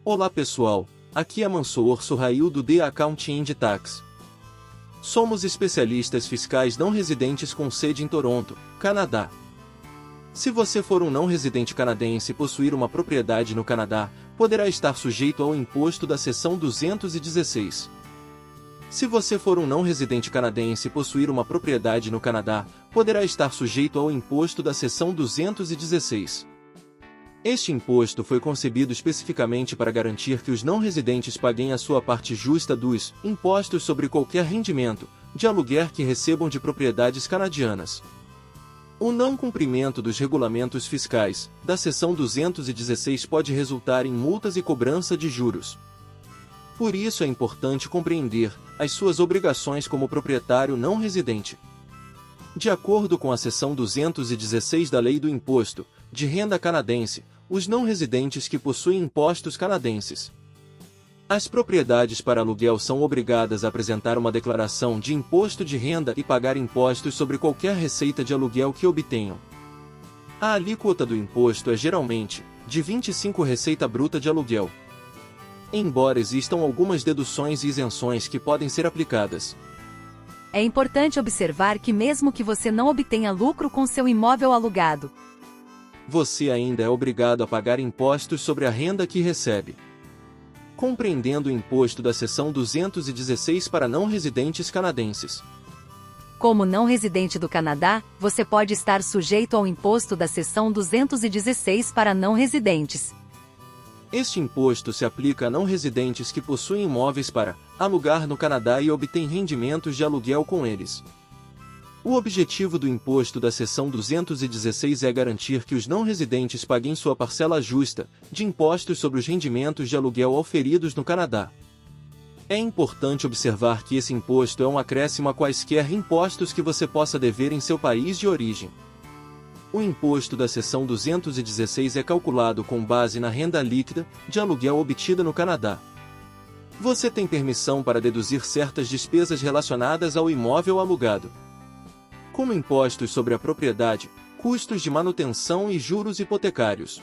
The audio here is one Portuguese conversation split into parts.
Olá pessoal, aqui é Mansoor Suhail do The Accounting and Tax. Somos especialistas fiscais não residentes com sede em Toronto, Canadá. Se você for um não residente canadense e possuir uma propriedade no Canadá, poderá estar sujeito ao imposto da seção 216. Se você for um não residente canadense e possuir uma propriedade no Canadá, poderá estar sujeito ao imposto da seção 216. Este imposto foi concebido especificamente para garantir que os não residentes paguem a sua parte justa dos impostos sobre qualquer rendimento de aluguer que recebam de propriedades canadianas. O não cumprimento dos regulamentos fiscais da seção 216 pode resultar em multas e cobrança de juros. Por isso é importante compreender as suas obrigações como proprietário não residente. De acordo com a seção 216 da Lei do Imposto de Renda Canadense, os não residentes que possuem impostos canadenses. As propriedades para aluguel são obrigadas a apresentar uma declaração de imposto de renda e pagar impostos sobre qualquer receita de aluguel que obtenham. A alíquota do imposto é geralmente de 25% receita bruta de aluguel. Embora existam algumas deduções e isenções que podem ser aplicadas. É importante observar que mesmo que você não obtenha lucro com seu imóvel alugado, você ainda é obrigado a pagar impostos sobre a renda que recebe. Compreendendo o imposto da seção 216 para não residentes canadenses. Como não residente do Canadá, você pode estar sujeito ao imposto da seção 216 para não residentes. Este imposto se aplica a não residentes que possuem imóveis para alugar no Canadá e obtêm rendimentos de aluguel com eles. O objetivo do imposto da seção 216 é garantir que os não residentes paguem sua parcela justa de impostos sobre os rendimentos de aluguel auferidos no Canadá. É importante observar que esse imposto é um acréscimo a quaisquer impostos que você possa dever em seu país de origem. O imposto da seção 216 é calculado com base na renda líquida de aluguel obtida no Canadá. Você tem permissão para deduzir certas despesas relacionadas ao imóvel alugado, como impostos sobre a propriedade, custos de manutenção e juros hipotecários.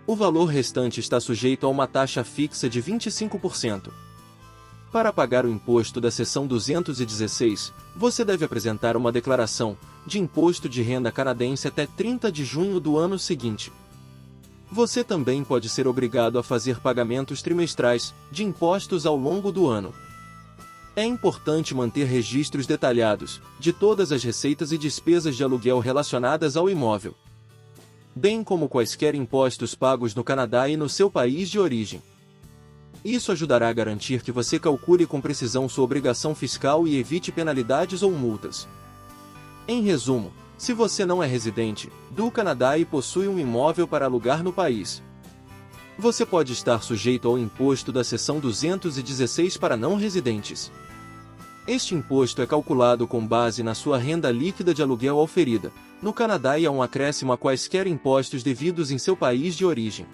O valor restante está sujeito a uma taxa fixa de 25%. Para pagar o imposto da seção 216, você deve apresentar uma declaração de imposto de renda canadense até 30 de junho do ano seguinte. Você também pode ser obrigado a fazer pagamentos trimestrais de impostos ao longo do ano. É importante manter registros detalhados de todas as receitas e despesas de aluguel relacionadas ao imóvel, bem como quaisquer impostos pagos no Canadá e no seu país de origem. Isso ajudará a garantir que você calcule com precisão sua obrigação fiscal e evite penalidades ou multas. Em resumo, se você não é residente do Canadá e possui um imóvel para alugar no país, você pode estar sujeito ao imposto da seção 216 para não residentes. Este imposto é calculado com base na sua renda líquida de aluguel auferida no Canadá e é um acréscimo a quaisquer impostos devidos em seu país de origem.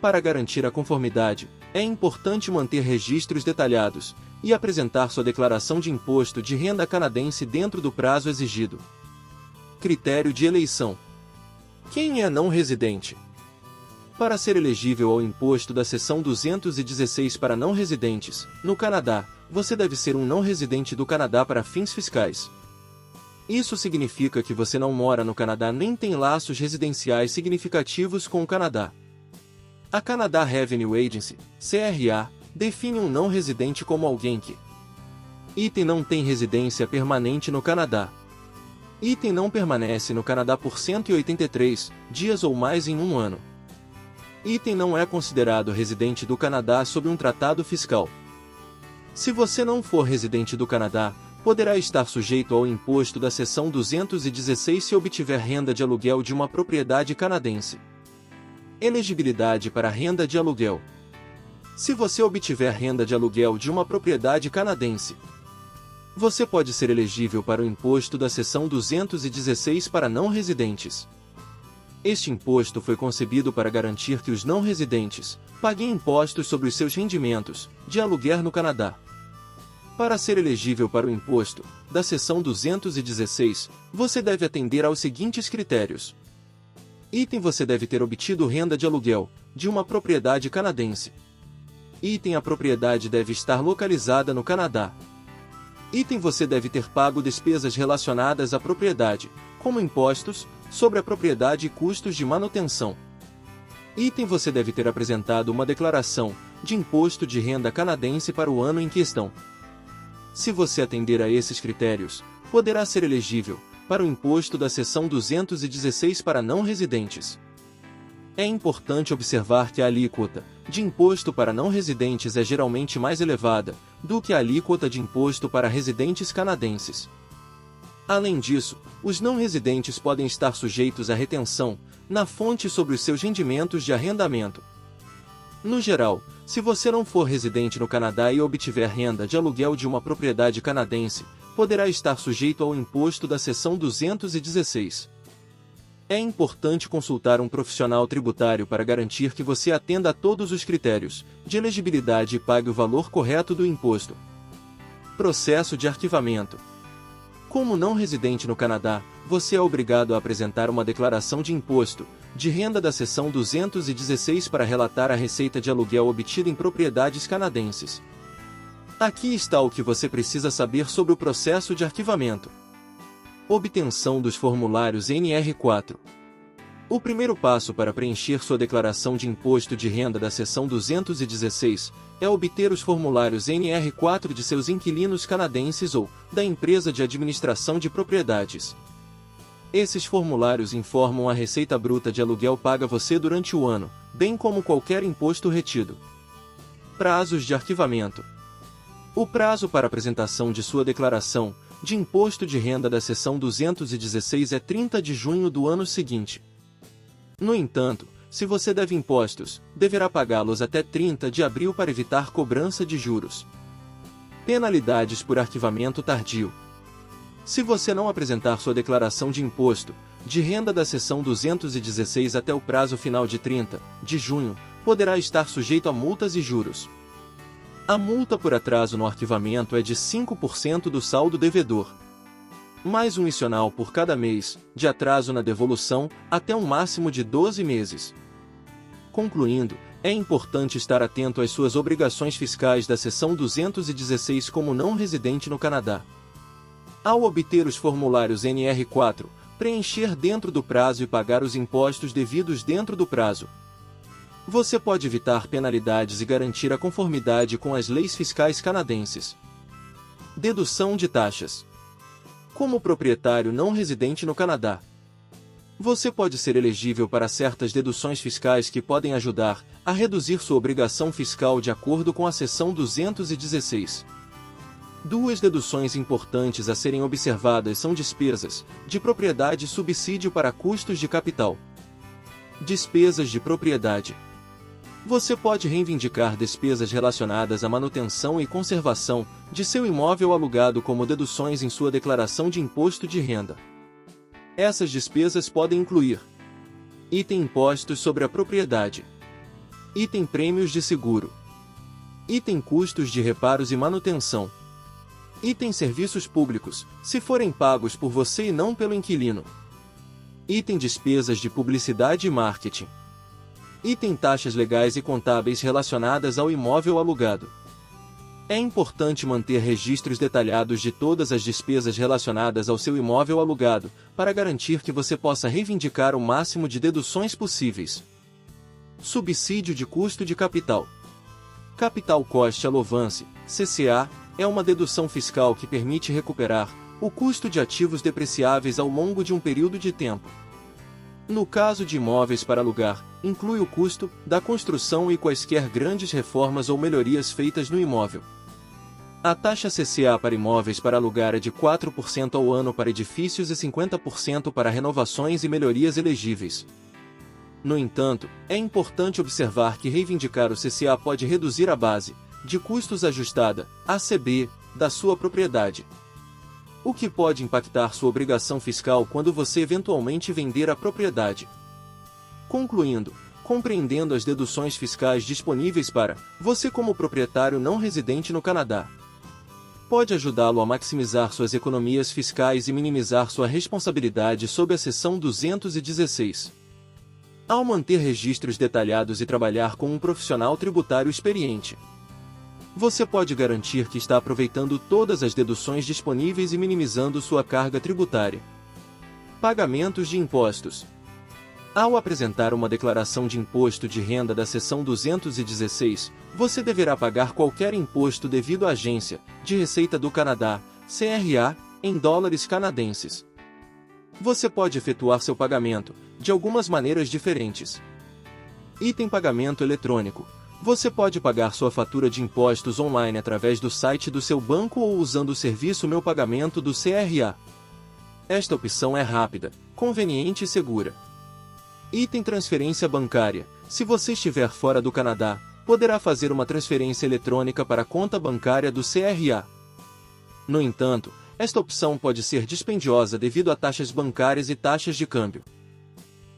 Para garantir a conformidade, é importante manter registros detalhados e apresentar sua declaração de imposto de renda canadense dentro do prazo exigido. Critério de eleição. Quem é não residente? Para ser elegível ao imposto da seção 216 para não residentes, no Canadá, você deve ser um não residente do Canadá para fins fiscais. Isso significa que você não mora no Canadá nem tem laços residenciais significativos com o Canadá. A Canada Revenue Agency, CRA, define um não residente como alguém que item não tem residência permanente no Canadá. Item não permanece no Canadá por 183 dias ou mais em um ano. Item não é considerado residente do Canadá sob um tratado fiscal. Se você não for residente do Canadá, poderá estar sujeito ao imposto da seção 216 se obtiver renda de aluguel de uma propriedade canadense. Elegibilidade para renda de aluguel. Se você obtiver renda de aluguel de uma propriedade canadense, você pode ser elegível para o imposto da seção 216 para não residentes. Este imposto foi concebido para garantir que os não residentes paguem impostos sobre os seus rendimentos de aluguer no Canadá. Para ser elegível para o imposto da seção 216, você deve atender aos seguintes critérios. Item você deve ter obtido renda de aluguel, de uma propriedade canadense. Item a propriedade deve estar localizada no Canadá. Item você deve ter pago despesas relacionadas à propriedade, como impostos, sobre a propriedade e custos de manutenção. Item você deve ter apresentado uma declaração de imposto de renda canadense para o ano em questão. Se você atender a esses critérios, poderá ser elegível para o imposto da seção 216 para não residentes. É importante observar que a alíquota de imposto para não residentes é geralmente mais elevada do que a alíquota de imposto para residentes canadenses. Além disso, os não residentes podem estar sujeitos à retenção na fonte sobre os seus rendimentos de arrendamento. No geral, se você não for residente no Canadá e obtiver renda de aluguel de uma propriedade canadense, poderá estar sujeito ao imposto da seção 216. É importante consultar um profissional tributário para garantir que você atenda a todos os critérios de elegibilidade e pague o valor correto do imposto. Processo de arquivamento. Como não residente no Canadá, você é obrigado a apresentar uma declaração de imposto de renda da seção 216 para relatar a receita de aluguel obtida em propriedades canadenses. Aqui está o que você precisa saber sobre o processo de arquivamento. Obtenção dos formulários NR4. O primeiro passo para preencher sua declaração de imposto de renda da seção 216 é obter os formulários NR4 de seus inquilinos canadenses ou da empresa de administração de propriedades. Esses formulários informam a receita bruta de aluguel paga a você durante o ano, bem como qualquer imposto retido. Prazos de arquivamento. O prazo para apresentação de sua declaração de imposto de renda da seção 216 é 30 de junho do ano seguinte. No entanto, se você deve impostos, deverá pagá-los até 30 de abril para evitar cobrança de juros. Penalidades por arquivamento tardio. Se você não apresentar sua declaração de imposto de renda da seção 216 até o prazo final de 30 de junho, poderá estar sujeito a multas e juros. A multa por atraso no arquivamento é de 5% do saldo devedor, mais um adicional por cada mês de atraso na devolução, até um máximo de 12 meses. Concluindo, é importante estar atento às suas obrigações fiscais da seção 216 como não residente no Canadá. Ao obter os formulários NR4, preencher dentro do prazo e pagar os impostos devidos dentro do prazo. Você pode evitar penalidades e garantir a conformidade com as leis fiscais canadenses. Dedução de taxas. Como proprietário não residente no Canadá, você pode ser elegível para certas deduções fiscais que podem ajudar a reduzir sua obrigação fiscal de acordo com a seção 216. Duas deduções importantes a serem observadas são despesas de propriedade e subsídio para custos de capital. Despesas de propriedade. Você pode reivindicar despesas relacionadas à manutenção e conservação de seu imóvel alugado como deduções em sua declaração de imposto de renda. Essas despesas podem incluir: item impostos sobre a propriedade, item prêmios de seguro, item custos de reparos e manutenção, item serviços públicos, se forem pagos por você e não pelo inquilino, item despesas de publicidade e marketing, item taxas legais e contábeis relacionadas ao imóvel alugado. É importante manter registros detalhados de todas as despesas relacionadas ao seu imóvel alugado, para garantir que você possa reivindicar o máximo de deduções possíveis. Subsídio de custo de capital. Capital Cost Allowance, CCA, é uma dedução fiscal que permite recuperar o custo de ativos depreciáveis ao longo de um período de tempo. No caso de imóveis para alugar, inclui o custo da construção e quaisquer grandes reformas ou melhorias feitas no imóvel. A taxa CCA para imóveis para alugar é de 4% ao ano para edifícios e 50% para renovações e melhorias elegíveis. No entanto, é importante observar que reivindicar o CCA pode reduzir a base de custos ajustada, ACB, da sua propriedade, o que pode impactar sua obrigação fiscal quando você eventualmente vender a propriedade. Concluindo, compreendendo as deduções fiscais disponíveis para você como proprietário não residente no Canadá, pode ajudá-lo a maximizar suas economias fiscais e minimizar sua responsabilidade sob a seção 216. ao manter registros detalhados e trabalhar com um profissional tributário experiente, você pode garantir que está aproveitando todas as deduções disponíveis e minimizando sua carga tributária. Pagamentos de impostos. Ao apresentar uma declaração de imposto de renda da seção 216, você deverá pagar qualquer imposto devido à Agência de Receita do Canadá, CRA, em dólares canadenses. Você pode efetuar seu pagamento de algumas maneiras diferentes. Item pagamento eletrônico. Você pode pagar sua fatura de impostos online através do site do seu banco ou usando o serviço Meu Pagamento do CRA. Esta opção é rápida, conveniente e segura. Item transferência bancária. Se você estiver fora do Canadá, poderá fazer uma transferência eletrônica para a conta bancária do CRA. No entanto, esta opção pode ser dispendiosa devido a taxas bancárias e taxas de câmbio.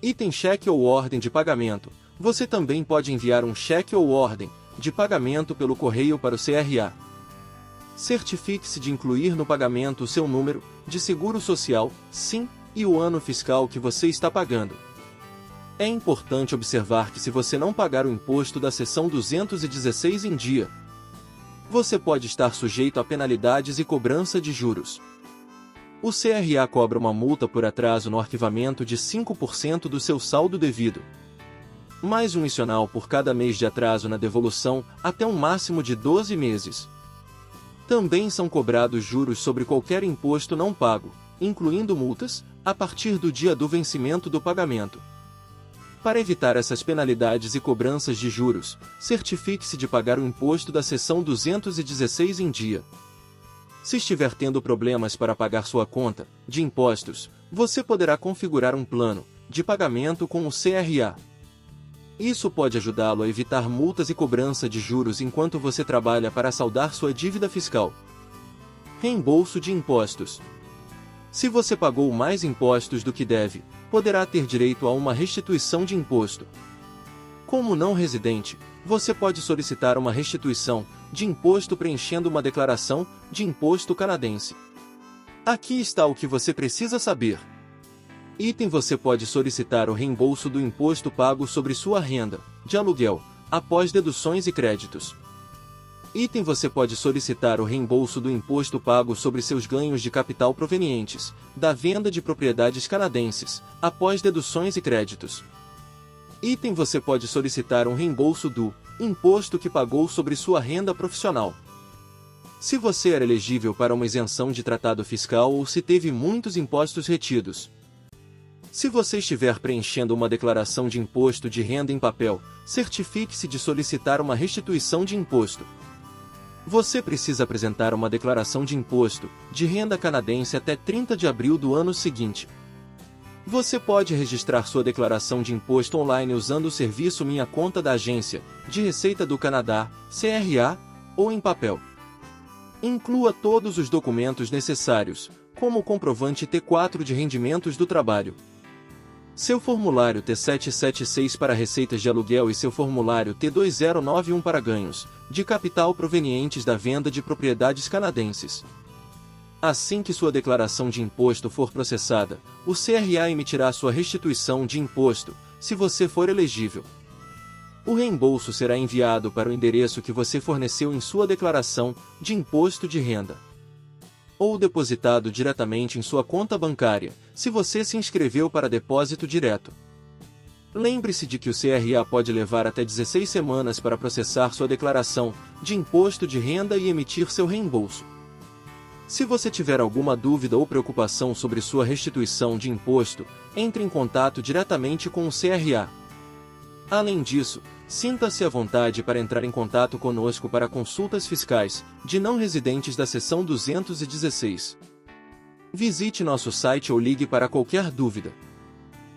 Item cheque ou ordem de pagamento. Você também pode enviar um cheque ou ordem de pagamento pelo correio para o CRA. Certifique-se de incluir no pagamento o seu número de seguro social, SIM, e o ano fiscal que você está pagando. É importante observar que se você não pagar o imposto da seção 216 em dia, você pode estar sujeito a penalidades e cobrança de juros. O CRA cobra uma multa por atraso no arquivamento de 5% do seu saldo devido, mais um adicional por cada mês de atraso na devolução, até um máximo de 12 meses. Também são cobrados juros sobre qualquer imposto não pago, incluindo multas, a partir do dia do vencimento do pagamento. Para evitar essas penalidades e cobranças de juros, certifique-se de pagar o imposto da seção 216 em dia. Se estiver tendo problemas para pagar sua conta de impostos, você poderá configurar um plano de pagamento com o CRA. Isso pode ajudá-lo a evitar multas e cobrança de juros enquanto você trabalha para saldar sua dívida fiscal. Reembolso de impostos. Se você pagou mais impostos do que deve, poderá ter direito a uma restituição de imposto. Como não residente, você pode solicitar uma restituição de imposto preenchendo uma declaração de imposto canadense. Aqui está o que você precisa saber. Item: você pode solicitar o reembolso do imposto pago sobre sua renda de aluguel, após deduções e créditos. Item: você pode solicitar o reembolso do imposto pago sobre seus ganhos de capital provenientes da venda de propriedades canadenses, após deduções e créditos. Item: você pode solicitar um reembolso do imposto que pagou sobre sua renda profissional. Se você era elegível para uma isenção de tratado fiscal ou se teve muitos impostos retidos. Se você estiver preenchendo uma declaração de imposto de renda em papel, certifique-se de solicitar uma restituição de imposto. Você precisa apresentar uma declaração de imposto de renda canadense até 30 de abril do ano seguinte. Você pode registrar sua declaração de imposto online usando o serviço Minha Conta da Agência de Receita do Canadá, CRA, ou em papel. Inclua todos os documentos necessários, como o comprovante T4 de rendimentos do trabalho, seu formulário T776 para receitas de aluguel e seu formulário T2091 para ganhos de capital provenientes da venda de propriedades canadenses. Assim que sua declaração de imposto for processada, o CRA emitirá sua restituição de imposto, se você for elegível. O reembolso será enviado para o endereço que você forneceu em sua declaração de imposto de renda, ou depositado diretamente em sua conta bancária, se você se inscreveu para depósito direto. Lembre-se de que o CRA pode levar até 16 semanas para processar sua declaração de imposto de renda e emitir seu reembolso. Se você tiver alguma dúvida ou preocupação sobre sua restituição de imposto, entre em contato diretamente com o CRA. Além disso, sinta-se à vontade para entrar em contato conosco para consultas fiscais de não residentes da seção 216. Visite nosso site ou ligue para qualquer dúvida.